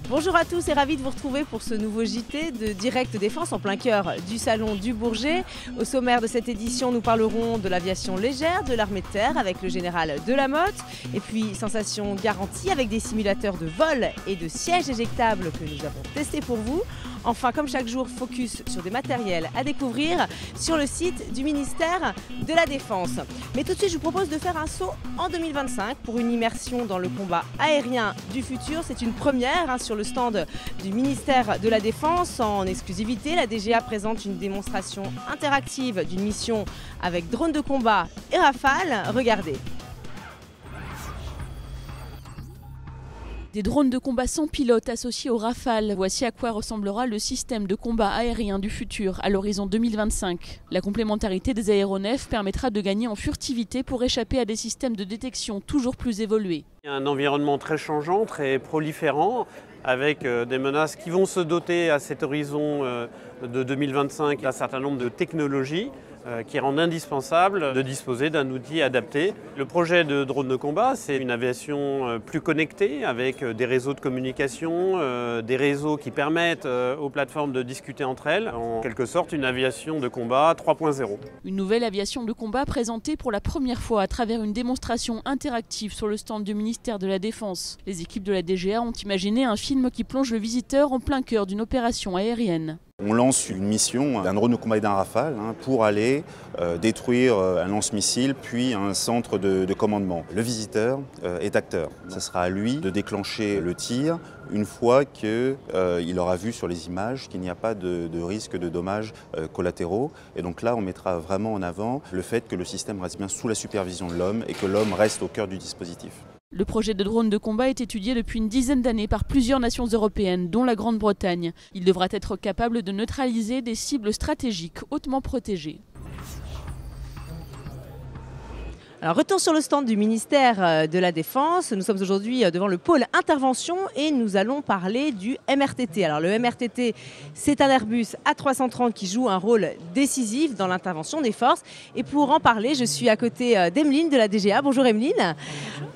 Bonjour à tous et ravi de vous retrouver pour ce nouveau JT de Direct Défense en plein cœur du salon du Bourget. Au sommaire de cette édition, nous parlerons de l'aviation légère, de l'armée de terre avec le général Delamotte et puis sensation garantie avec des simulateurs de vol et de sièges éjectables que nous avons testés pour vous. Enfin, comme chaque jour, focus sur des matériels à découvrir sur le site du ministère de la Défense. Mais tout de suite, je vous propose de faire un saut en 2025 pour une immersion dans le combat aérien du futur. C'est une première sur le stand du ministère de la Défense. En exclusivité, la DGA présente une démonstration interactive d'une mission avec drone de combat et Rafale. Regardez. Des drones de combat sans pilote associés au Rafale. Voici à quoi ressemblera le système de combat aérien du futur à l'horizon 2025. La complémentarité des aéronefs permettra de gagner en furtivité pour échapper à des systèmes de détection toujours plus évolués. Un environnement très changeant, très proliférant, avec des menaces qui vont se doter à cet horizon de 2025 d'un certain nombre de technologies qui rendent indispensable de disposer d'un outil adapté. Le projet de drone de combat, c'est une aviation plus connectée avec des réseaux de communication, des réseaux qui permettent aux plateformes de discuter entre elles, en quelque sorte une aviation de combat 3.0. Une nouvelle aviation de combat présentée pour la première fois à travers une démonstration interactive sur le stand du ministère de la Défense. Les équipes de la DGA ont imaginé un film qui plonge le visiteur en plein cœur d'une opération aérienne. On lance une mission d'un drone de combat et d'un Rafale pour aller détruire un lance-missile puis un centre de commandement. Le visiteur est acteur. Ce sera à lui de déclencher le tir une fois qu'il aura vu sur les images qu'il n'y a pas de risque de dommages collatéraux. Et donc là, on mettra vraiment en avant le fait que le système reste bien sous la supervision de l'homme et que l'homme reste au cœur du dispositif. Le projet de drone de combat est étudié depuis une dizaine d'années par plusieurs nations européennes, dont la Grande-Bretagne. Il devra être capable de neutraliser des cibles stratégiques hautement protégées. Alors, retour sur le stand du ministère de la Défense. Nous sommes aujourd'hui devant le pôle intervention et nous allons parler du MRTT. Alors, le MRTT, c'est un Airbus A330 qui joue un rôle décisif dans l'intervention des forces. Et pour en parler, je suis à côté d'Emeline de la DGA. Bonjour Emeline.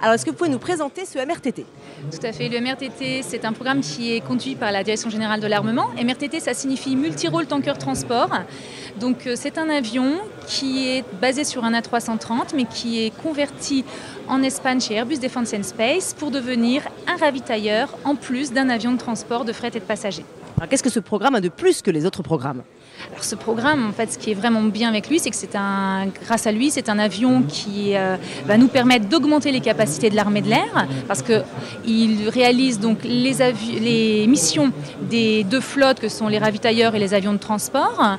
Alors, est-ce que vous pouvez nous présenter ce MRTT ? Tout à fait. Le MRTT, c'est un programme qui est conduit par la Direction Générale de l'Armement. MRTT, ça signifie Multi-Role Tanker Transport. Donc, c'est un avion qui est basé sur un A330, mais qui est converti en Espagne chez Airbus Defence and Space pour devenir un ravitailleur en plus d'un avion de transport de fret et de passagers. Alors, qu'est-ce que ce programme a de plus que les autres programmes ? Alors ce programme, en fait, ce qui est vraiment bien avec lui, c'est que grâce à lui, c'est un avion qui va nous permettre d'augmenter les capacités de l'armée de l'air, parce qu'il réalise donc les missions des deux flottes que sont les ravitailleurs et les avions de transport.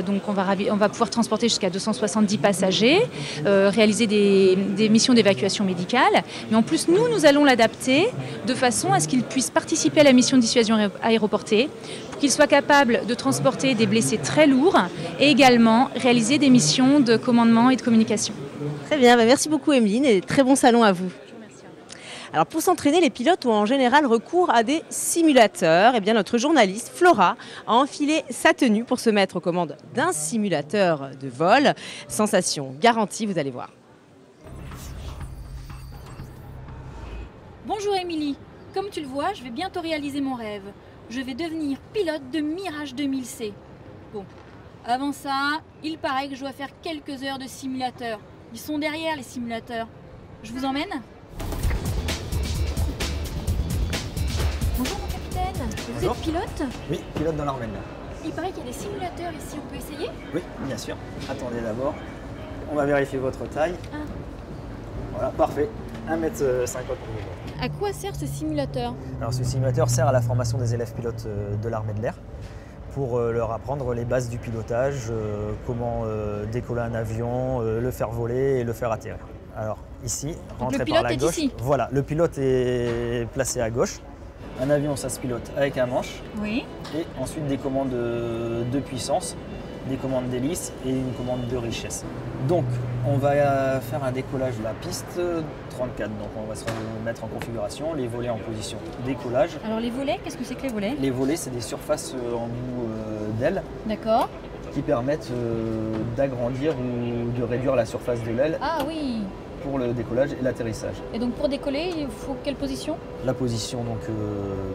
Donc on va pouvoir transporter jusqu'à 270 passagers, réaliser des missions d'évacuation médicale. Mais en plus, nous allons l'adapter de façon à ce qu'il puisse participer à la mission de dissuasion aéroportée, pour qu'il soit capable de transporter des blessés très lourds et également réaliser des missions de commandement et de communication. Très bien, merci beaucoup Emeline et très bon salon à vous. Alors pour s'entraîner, les pilotes ont en général recours à des simulateurs. Et bien notre journaliste Flora a enfilé sa tenue pour se mettre aux commandes d'un simulateur de vol. Sensation garantie, vous allez voir. Bonjour Émilie, comme tu le vois, je vais bientôt réaliser mon rêve. Je vais devenir pilote de Mirage 2000C. Bon, avant ça, il paraît que je dois faire quelques heures de simulateur. Ils sont derrière les simulateurs. Je vous emmène ? Bonjour mon capitaine, vous êtes pilote ? Oui, pilote dans l'armée. Il paraît qu'il y a des simulateurs ici, on peut essayer ? Oui, bien sûr. Attendez d'abord. On va vérifier votre taille. Voilà, parfait. 1m50 pour vous. À quoi sert ce simulateur ? Alors ce simulateur sert à la formation des élèves pilotes de l'armée de l'air pour leur apprendre les bases du pilotage, comment décoller un avion, le faire voler et le faire atterrir. Alors ici, rentrez par la gauche. Ici. Voilà, le pilote est placé à gauche. Un avion, ça se pilote avec un manche. Oui. Et ensuite des commandes de puissance, des commandes d'hélice et une commande de richesse. Donc On va faire un décollage de la piste 34, donc on va se mettre en configuration, les volets en position décollage. Alors les volets, qu'est-ce que c'est que les volets? Les volets, c'est des surfaces en bout d'aile D'accord. qui permettent d'agrandir ou de réduire la surface de l'aile Ah oui. pour le décollage et l'atterrissage. Et donc pour décoller, il faut quelle position? La position donc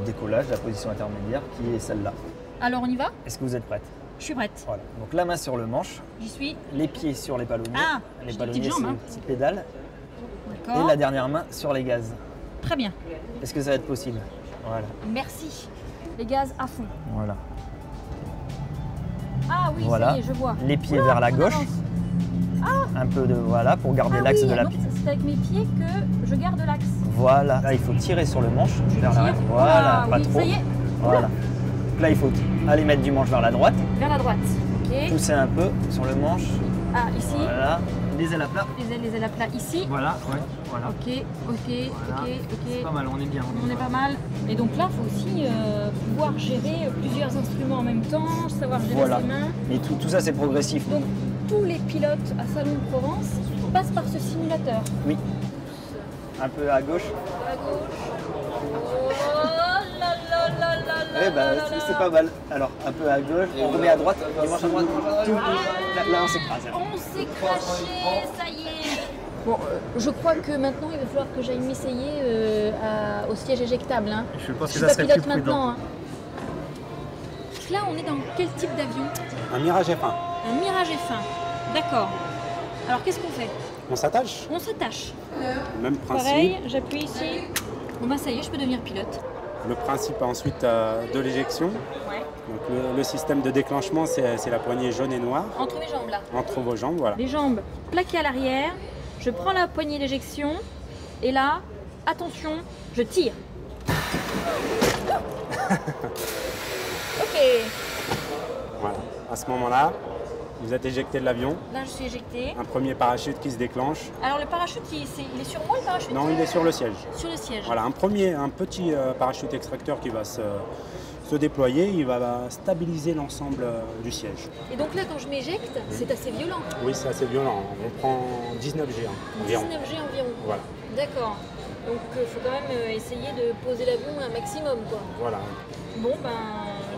décollage, la position intermédiaire qui est celle-là. Alors on y va? Est-ce que vous êtes prête? Je suis prête. Voilà. Donc la main sur le manche, J'y suis. les pieds sur les palonniers. Ah, les j'ai des palonniers, petites jambes, hein. c'est pédales. Et D'accord. la dernière main sur les gaz. Très bien. Est-ce que ça va être possible? Voilà. Merci. Les gaz à fond. Voilà. Ah oui, Voilà. ça y est, je vois. Les pieds Oula, vers la on gauche. avance. Un peu de voilà pour garder Ah l'axe oui, de la alors piste. c'est avec mes pieds que je garde l'axe. Voilà. Là, il faut tirer sur le manche vers Tire. la voilà, Ah, pas oui, trop. ça y est. Voilà. Donc là, il faut aller mettre du manche vers la droite, Vers la droite. Ok. pousser un peu sur le manche. Ah, ici. Voilà. Les ailes à plat. Les ailes à plat ici. Voilà, ouais, voilà. Ok, ok, Voilà. ok, C'est ok. pas mal, on est bien. On est pas mal. Et donc là, il faut aussi pouvoir gérer plusieurs instruments en même temps, savoir gérer Voilà. ses mains. Et tout ça, c'est progressif. Donc tous les pilotes à Salon de Provence passent par ce simulateur. Oui. Un peu à gauche. À gauche. Oh là là là là Eh ben, là là là. c'est pas mal. Alors, un peu à gauche, on remet à droite, manche à droite. Tout. Là, on s'écrase. On s'est craché, ça y est. Bon, je crois que maintenant il va falloir que j'aille m'essayer au siège éjectable. Hein. Je pense Je suis pas pilote maintenant. Hein. Là, on est dans quel type d'avion? Un Mirage F1. Un Mirage F1. D'accord. Alors qu'est-ce qu'on fait? On s'attache. On s'attache. Même principe. Pareil, j'appuie ici. Bon bah ça y est, je peux devenir pilote. Le principe ensuite de l'éjection. Ouais. Donc le système de déclenchement, c'est la poignée jaune et noire Entre mes jambes là. entre vos jambes. Voilà. Les jambes plaquées à l'arrière. Je prends la poignée d'éjection. Et là, attention, je tire. Ok. Voilà. À ce moment-là, vous êtes éjecté de l'avion. Là, je suis éjectée. Un premier parachute qui se déclenche. Alors le parachute, il est sur moi le parachute? Non, il est sur le siège. Sur le siège. Voilà, un petit parachute extracteur qui va se déployer. Il va stabiliser l'ensemble du siège. Et donc là, quand je m'éjecte, c'est assez violent. Oui, c'est assez violent. On prend 19 G environ. 19 G environ. Voilà. D'accord. Donc il faut quand même essayer de poser l'avion un maximum, quoi. Voilà. Bon, ben,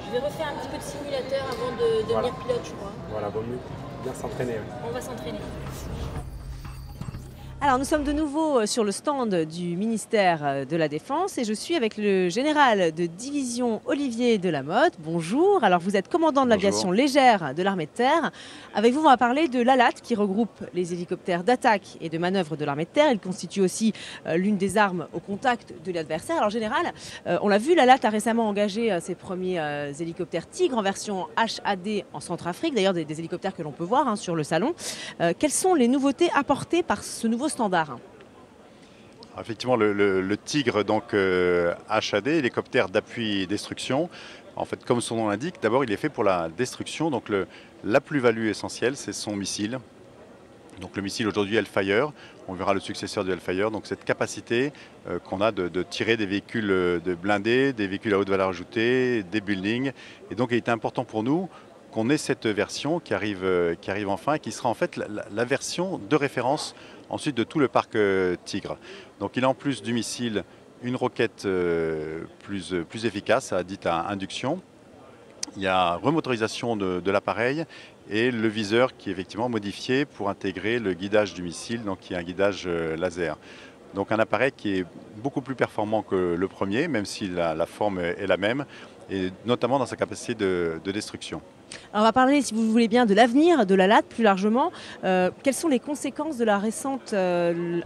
je vais refaire un petit peu de simulateur avant de devenir pilote, je crois. Voilà, vaut mieux bien s'entraîner. On va s'entraîner. Alors nous sommes de nouveau sur le stand du ministère de la Défense et je suis avec le général de division Olivier Delamotte. Bonjour, alors vous êtes commandant de l'aviation légère de l'armée de terre. Avec vous, on va parler de l'ALAT qui regroupe les hélicoptères d'attaque et de manœuvre de l'armée de terre. Il constitue aussi l'une des armes au contact de l'adversaire. Alors général, on l'a vu, l'ALAT a récemment engagé ses premiers hélicoptères Tigre en version HAD en Centrafrique, d'ailleurs des hélicoptères que l'on peut voir sur le salon. Quelles sont les nouveautés apportées par ce nouveau standard? Effectivement, le Tigre, donc HAD, hélicoptère d'appui et destruction, en fait, comme son nom l'indique, d'abord il est fait pour la destruction. Donc la plus-value essentielle, c'est son missile. Donc le missile aujourd'hui Hellfire, on verra le successeur du Hellfire, donc cette capacité qu'on a de tirer des véhicules de blindés, des véhicules à haute valeur ajoutée, des buildings. Et donc il était important pour nous qu'on ait cette version qui arrive enfin et qui sera en fait la version de référence ensuite de tout le parc Tigre. Donc il a en plus du missile une roquette plus efficace, dite à induction. Il y a remotorisation de l'appareil et le viseur qui est effectivement modifié pour intégrer le guidage du missile, donc qui est un guidage laser. Donc un appareil qui est beaucoup plus performant que le premier, même si la forme est la même, et notamment dans sa capacité de destruction. Alors on va parler, si vous voulez bien, de l'avenir de l'ALAT plus largement. Quelles sont les conséquences de la récente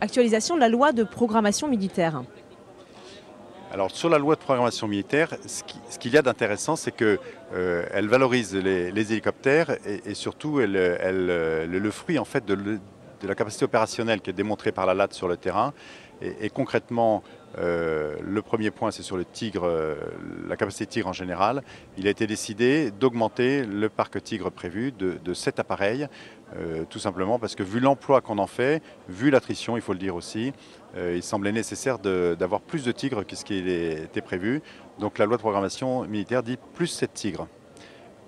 actualisation de la loi de programmation militaire? Alors sur la loi de programmation militaire, ce qu'il y a d'intéressant, c'est qu'elle valorise les hélicoptères et surtout le fruit en fait de la capacité opérationnelle qui est démontrée par l'ALAT sur le terrain. Et concrètement, le premier point, c'est sur le Tigre, la capacité Tigre en général. Il a été décidé d'augmenter le parc Tigre prévu de 7 appareils, tout simplement parce que vu l'emploi qu'on en fait, vu l'attrition, il faut le dire aussi, il semblait nécessaire d'avoir plus de Tigres que ce qui était prévu. Donc la loi de programmation militaire dit plus 7 Tigres.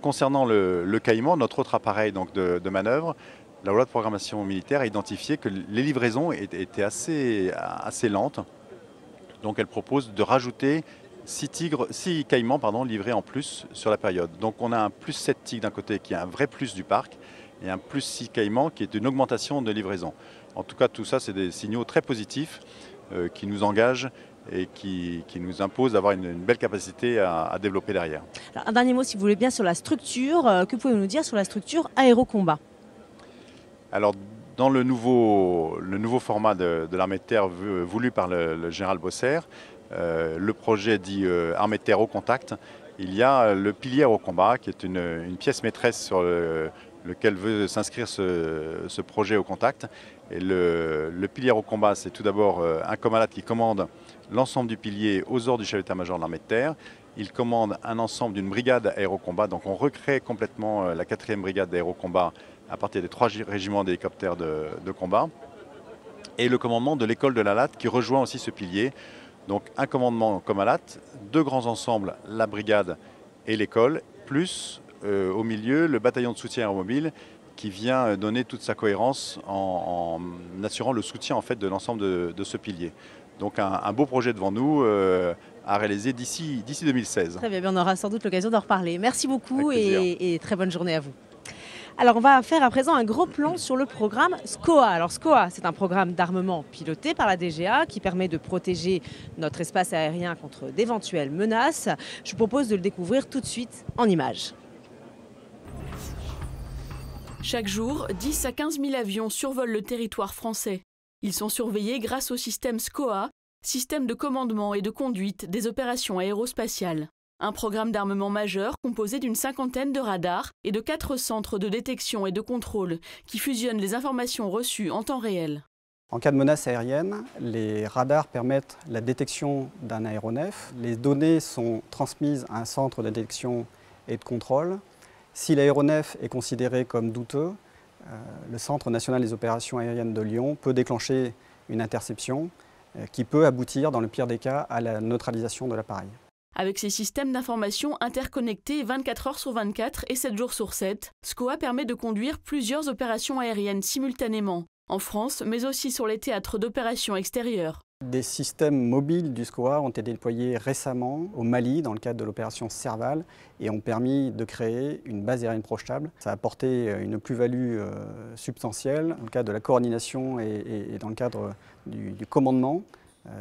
Concernant le Caïman, notre autre appareil donc de manœuvre, la loi de programmation militaire a identifié que les livraisons étaient assez lentes. Donc elle propose de rajouter 6 caïmans livrés en plus sur la période. Donc on a un plus 7 tigres d'un côté qui est un vrai plus du parc et un plus 6 caïmans qui est une augmentation de livraison. En tout cas, tout ça, c'est des signaux très positifs qui nous engagent et qui nous imposent d'avoir une belle capacité à développer derrière. Alors, un dernier mot, si vous voulez bien, sur la structure. Que pouvez-vous nous dire sur la structure aérocombat? Alors, dans le nouveau format de l'armée de terre voulu par le général Bosser, le projet dit armée de terre au contact, il y a le pilier au combat qui est une pièce maîtresse sur lequel veut s'inscrire ce projet au contact. Et le pilier au combat, c'est tout d'abord un commandant qui commande l'ensemble du pilier aux ordres du chef d'état-major de l'armée de terre. Il commande un ensemble d'une brigade aérocombat, donc on recrée complètement la 4e brigade d'aérocombat à partir des 3 régiments d'hélicoptères de combat. Et le commandement de l'école de la Latte qui rejoint aussi ce pilier. Donc un commandement comme à Latte, 2 grands ensembles, la brigade et l'école, plus au milieu le bataillon de soutien aéromobile qui vient donner toute sa cohérence en assurant le soutien en fait, de l'ensemble de ce pilier. Donc un beau projet devant nous à réaliser d'ici 2016. Très bien, on aura sans doute l'occasion d'en reparler. Merci beaucoup et très bonne journée à vous. Alors on va faire à présent un gros plan sur le programme SCOA. Alors SCOA, c'est un programme d'armement piloté par la DGA qui permet de protéger notre espace aérien contre d'éventuelles menaces. Je vous propose de le découvrir tout de suite en images. Chaque jour, 10 à 15 000 avions survolent le territoire français. Ils sont surveillés grâce au système SCOA, système de commandement et de conduite des opérations aérospatiales. Un programme d'armement majeur composé d'une 50aine de radars et de 4 centres de détection et de contrôle qui fusionnent les informations reçues en temps réel. En cas de menace aérienne, les radars permettent la détection d'un aéronef. Les données sont transmises à un centre de détection et de contrôle. Si l'aéronef est considéré comme douteux, le Centre national des opérations aériennes de Lyon peut déclencher une interception qui peut aboutir, dans le pire des cas, à la neutralisation de l'appareil. Avec ces systèmes d'information interconnectés 24 heures sur 24 et 7 jours sur 7, SCOA permet de conduire plusieurs opérations aériennes simultanément, en France, mais aussi sur les théâtres d'opérations extérieures. Des systèmes mobiles du SCOA ont été déployés récemment au Mali dans le cadre de l'opération Serval et ont permis de créer une base aérienne projetable. Ça a apporté une plus-value substantielle dans le cadre de la coordination et dans le cadre du commandement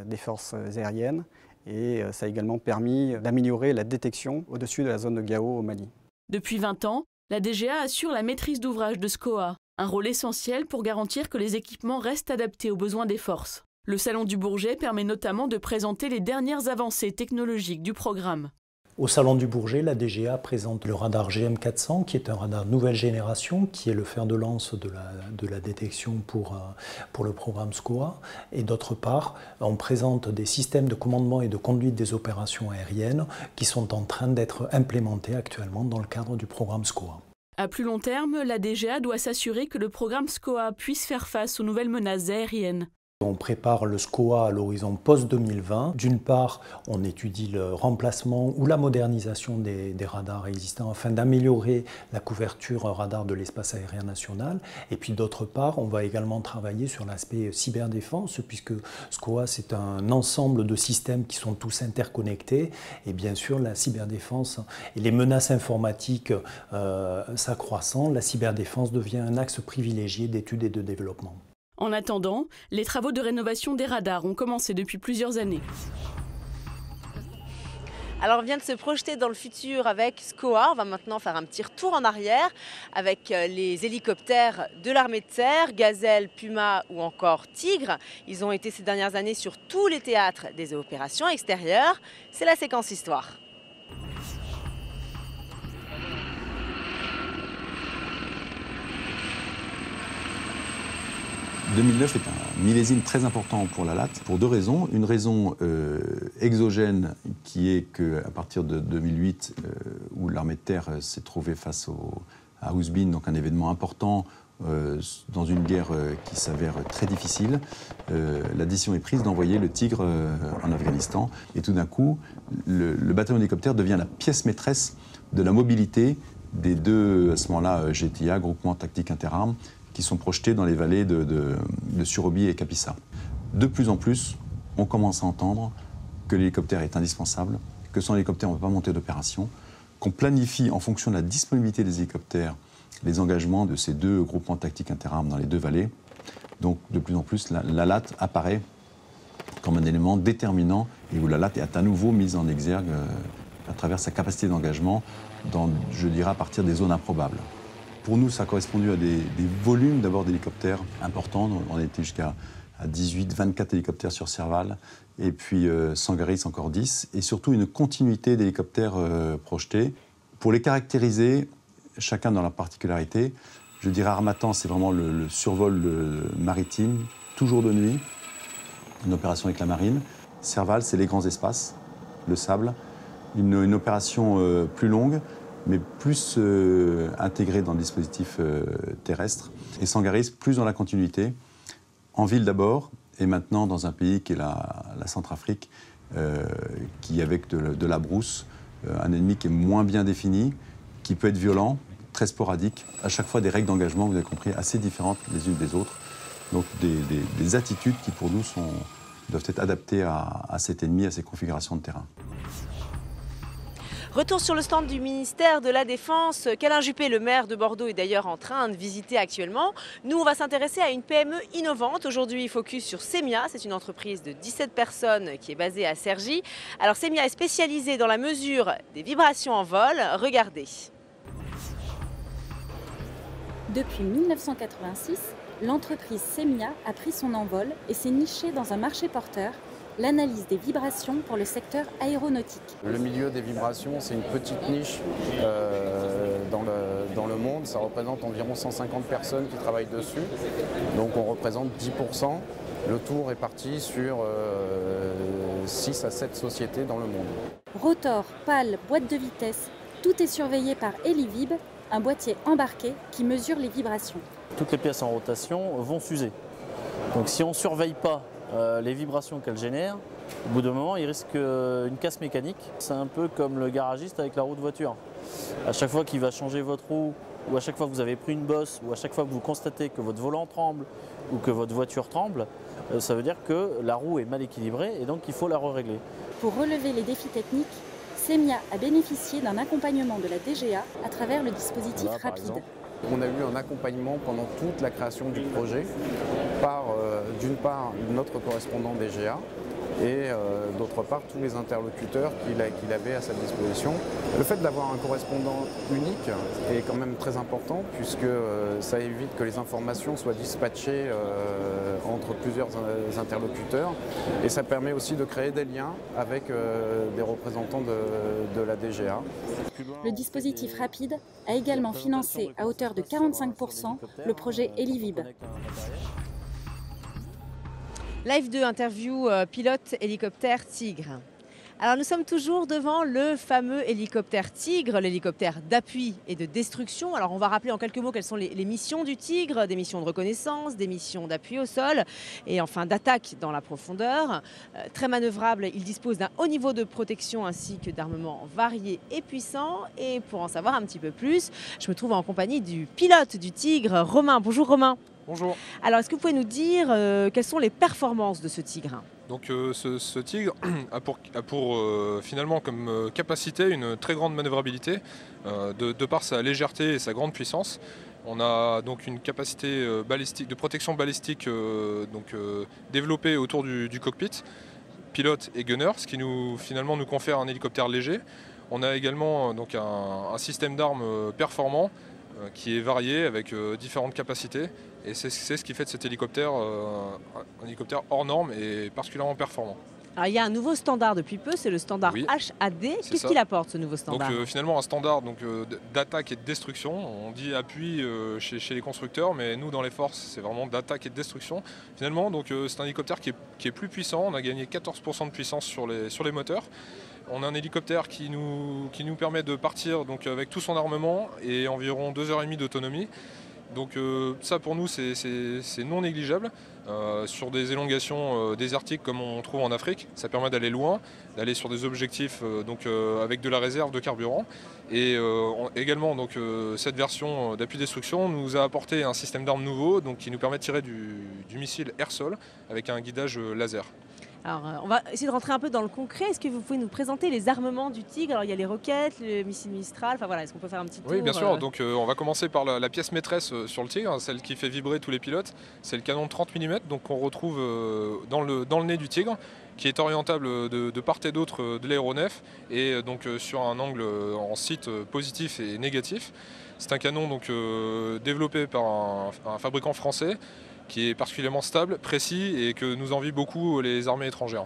des forces aériennes. Et ça a également permis d'améliorer la détection au-dessus de la zone de Gao au Mali. Depuis 20 ans, la DGA assure la maîtrise d'ouvrage de SCOA, un rôle essentiel pour garantir que les équipements restent adaptés aux besoins des forces. Le Salon du Bourget permet notamment de présenter les dernières avancées technologiques du programme. Au Salon du Bourget, la DGA présente le radar GM400, qui est un radar nouvelle génération, qui est le fer de lance de la détection pour le programme SCOA. Et d'autre part, on présente des systèmes de commandement et de conduite des opérations aériennes qui sont en train d'être implémentés actuellement dans le cadre du programme SCOA. À plus long terme, la DGA doit s'assurer que le programme SCOA puisse faire face aux nouvelles menaces aériennes. On prépare le SCOA à l'horizon post-2020. D'une part, on étudie le remplacement ou la modernisation des radars existants afin d'améliorer la couverture radar de l'espace aérien national. Et puis d'autre part, on va également travailler sur l'aspect cyberdéfense, puisque SCOA, c'est un ensemble de systèmes qui sont tous interconnectés. Et bien sûr, la cyberdéfense et les menaces informatiques s'accroissant, la cyberdéfense devient un axe privilégié d'études et de développement. En attendant, les travaux de rénovation des radars ont commencé depuis plusieurs années. Alors on vient de se projeter dans le futur avec SCOA. On va maintenant faire un petit retour en arrière avec les hélicoptères de l'armée de terre, Gazelle, Puma ou encore Tigre. Ils ont été ces dernières années sur tous les théâtres des opérations extérieures. C'est la séquence histoire. 2009 est un millésime très important pour la Latte, pour 2 raisons. Une raison exogène qui est qu'à partir de 2008, où l'armée de terre s'est trouvée face à Ouzbin, donc un événement important dans une guerre qui s'avère très difficile, la décision est prise d'envoyer le Tigre en Afghanistan. Et tout d'un coup, le bataillon d'hélicoptères devient la pièce maîtresse de la mobilité des 2, à ce moment-là, GTA, Groupement Tactique Interarmes, qui sont projetés dans les vallées de Surroby et Capissa. De plus en plus, on commence à entendre que l'hélicoptère est indispensable, que sans hélicoptère, on ne peut pas monter d'opération, qu'on planifie en fonction de la disponibilité des hélicoptères les engagements de ces 2 groupements tactiques interarmes dans les 2 vallées. Donc, de plus en plus, la LAT apparaît comme un élément déterminant et où la LAT est à nouveau mise en exergue à travers sa capacité d'engagement, je dirais, à partir des zones improbables. Pour nous, ça a correspondu à des volumes d'abord d'hélicoptères importants. On était jusqu'à 18, 24 hélicoptères sur Serval, et puis Sangaris encore 10, et surtout une continuité d'hélicoptères projetés. Pour les caractériser, chacun dans leur particularité, je dirais Harmattan, c'est vraiment le survol maritime, toujours de nuit, une opération avec la marine. Serval, c'est les grands espaces, le sable, une opération plus longue, mais plus intégrée dans le dispositif terrestre. Et Sangaris, plus dans la continuité, en ville d'abord, et maintenant dans un pays qui est la Centrafrique, qui avec de la brousse, un ennemi qui est moins bien défini, qui peut être violent, très sporadique, à chaque fois des règles d'engagement, vous avez compris, assez différentes les unes des autres. Donc des attitudes qui pour nous doivent être adaptées à cet ennemi, à ces configurations de terrain. Retour sur le stand du ministère de la Défense qu'Alain Juppé, le maire de Bordeaux, est d'ailleurs en train de visiter actuellement. Nous, on va s'intéresser à une PME innovante. Aujourd'hui, focus sur Semia. C'est une entreprise de 17 personnes qui est basée à Cergy. Alors Semia est spécialisée dans la mesure des vibrations en vol. Regardez. Depuis 1986, l'entreprise Semia a pris son envol et s'est nichée dans un marché porteur, l'analyse des vibrations pour le secteur aéronautique. Le milieu des vibrations, c'est une petite niche dans le monde. Ça représente environ 150 personnes qui travaillent dessus. Donc on représente 10%. Le tout réparti sur 6 à 7 sociétés dans le monde. Rotor, pales, boîte de vitesse, tout est surveillé par Elivib, un boîtier embarqué qui mesure les vibrations. Toutes les pièces en rotation vont s'user. Donc si on ne surveille pas les vibrations qu'elles génèrent, au bout d'un moment, il risque une casse mécanique. C'est un peu comme le garagiste avec la roue de voiture. À chaque fois qu'il va changer votre roue, ou à chaque fois que vous avez pris une bosse, ou à chaque fois que vous constatez que votre volant tremble, ou que votre voiture tremble, ça veut dire que la roue est mal équilibrée et donc il faut la régler. Pour relever les défis techniques, Semia a bénéficié d'un accompagnement de la DGA à travers le dispositif Rapide. On a eu un accompagnement pendant toute la création du projet par, d'une part, notre correspondant DGA et d'autre part, tous les interlocuteurs qu'il avait à sa disposition. Le fait d'avoir un correspondant unique est quand même très important puisque ça évite que les informations soient dispatchées entre plusieurs interlocuteurs et ça permet aussi de créer des liens avec des représentants de la DGA. Le dispositif Rapide a également financé à hauteur de 45% le projet Elivib. Live 2, interview pilote hélicoptère Tigre. Alors nous sommes toujours devant le fameux hélicoptère Tigre, l'hélicoptère d'appui et de destruction. Alors on va rappeler en quelques mots quelles sont les missions du Tigre, des missions de reconnaissance, des missions d'appui au sol et enfin d'attaque dans la profondeur. Très manœuvrable, il dispose d'un haut niveau de protection ainsi que d'armements variés et puissants. Et pour en savoir un petit peu plus, je me trouve en compagnie du pilote du Tigre, Romain. Bonjour Romain. Bonjour. Alors est-ce que vous pouvez nous dire quelles sont les performances de ce Tigre ? Donc ce Tigre a pour finalement comme capacité une très grande manœuvrabilité de par sa légèreté et sa grande puissance. On a donc une capacité balistique, de protection balistique développée autour du cockpit, pilote et gunner, ce qui finalement nous confère un hélicoptère léger. On a également donc un système d'armes performant qui est varié avec différentes capacités. Et c'est ce qui fait de cet hélicoptère un hélicoptère hors norme et particulièrement performant. Alors il y a un nouveau standard depuis peu, c'est le standard HAD. Qu'est-ce qu'il apporte ce nouveau standard ? Donc finalement un standard d'attaque et de destruction. On dit appui chez les constructeurs, mais nous dans les forces c'est vraiment d'attaque et de destruction. Finalement donc c'est un hélicoptère qui est plus puissant. On a gagné 14% de puissance sur les moteurs. On a un hélicoptère qui nous permet de partir donc, avec tout son armement et environ 2h30 d'autonomie. Donc ça pour nous c'est non négligeable. sur des élongations désertiques comme on trouve en Afrique. Ça permet d'aller loin, d'aller sur des objectifs avec de la réserve de carburant. Et également donc, cette version d'appui destruction nous a apporté un système d'armes nouveau qui nous permet de tirer du missile air-sol avec un guidage laser. Alors, on va essayer de rentrer un peu dans le concret. Est-ce que vous pouvez nous présenter les armements du Tigre? Alors, il y a les roquettes, le missile Mistral. Enfin voilà, est-ce qu'on peut faire un petit tour? Oui, bien sûr. Donc, on va commencer par la pièce maîtresse sur le Tigre, celle qui fait vibrer tous les pilotes. C'est le canon de 30 mm, donc qu'on retrouve dans le nez du Tigre, qui est orientable de part et d'autre de l'aéronef et donc sur un angle en site positif et négatif. C'est un canon donc développé par un fabricant français, qui est particulièrement stable, précis et que nous envient beaucoup les armées étrangères.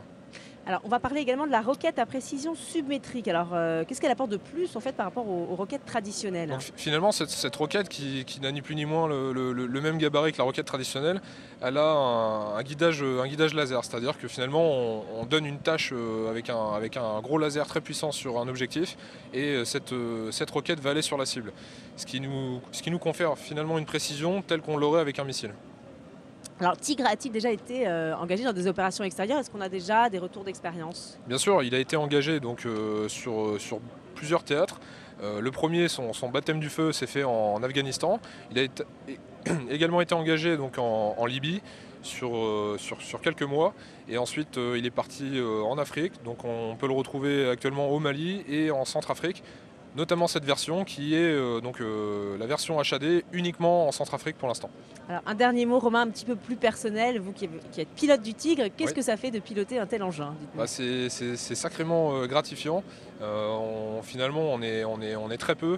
Alors, on va parler également de la roquette à précision submétrique. Alors, qu'est-ce qu'elle apporte de plus en fait par rapport aux roquettes traditionnelles? Donc, finalement, cette roquette qui n'a ni plus ni moins le même gabarit que la roquette traditionnelle, elle a un guidage laser, c'est-à-dire que finalement, on donne une tâche avec un gros laser très puissant sur un objectif et cette roquette va aller sur la cible. Ce qui nous confère finalement une précision telle qu'on l'aurait avec un missile. Alors, Tigre a-t-il déjà été engagé dans des opérations extérieures? Est-ce qu'on a déjà des retours d'expérience? Bien sûr, il a été engagé donc, sur plusieurs théâtres. Le premier, son baptême du feu, s'est fait en Afghanistan. Il a également été engagé donc, en Libye sur quelques mois. Et ensuite, il est parti en Afrique. Donc, on peut le retrouver actuellement au Mali et en Centrafrique. Notamment cette version qui est la version HAD uniquement en Centrafrique pour l'instant. Alors un dernier mot, Romain, un petit peu plus personnel, vous qui êtes pilote du Tigre, qu'est-ce que ça fait de piloter un tel engin? C'est sacrément gratifiant. Finalement, on est très peu.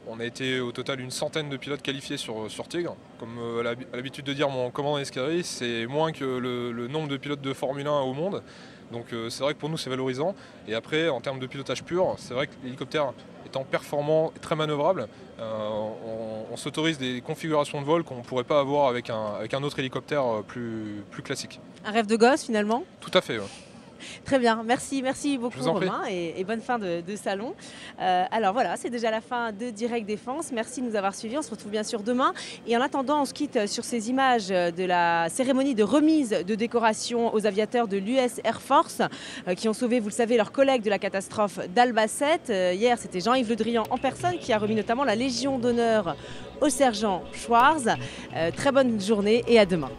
On a été au total une centaine de pilotes qualifiés sur Tigre. Comme a l'habitude de dire mon commandant Escari, c'est moins que le nombre de pilotes de Formule 1 au monde. Donc c'est vrai que pour nous c'est valorisant. Et après, en termes de pilotage pur, c'est vrai que l'hélicoptère étant performant et très manœuvrable, on s'autorise des configurations de vol qu'on ne pourrait pas avoir avec un autre hélicoptère plus classique. Un rêve de gosse finalement? Tout à fait, ouais. Très bien, merci beaucoup Romain et bonne fin de salon. Alors voilà, c'est déjà la fin de Direct Défense. Merci de nous avoir suivis, on se retrouve bien sûr demain. Et en attendant, on se quitte sur ces images de la cérémonie de remise de décoration aux aviateurs de l'US Air Force qui ont sauvé, vous le savez, leurs collègues de la catastrophe d'Albacete. Hier, c'était Jean-Yves Le Drian en personne qui a remis notamment la Légion d'honneur au sergent Schwarz. Très bonne journée et à demain.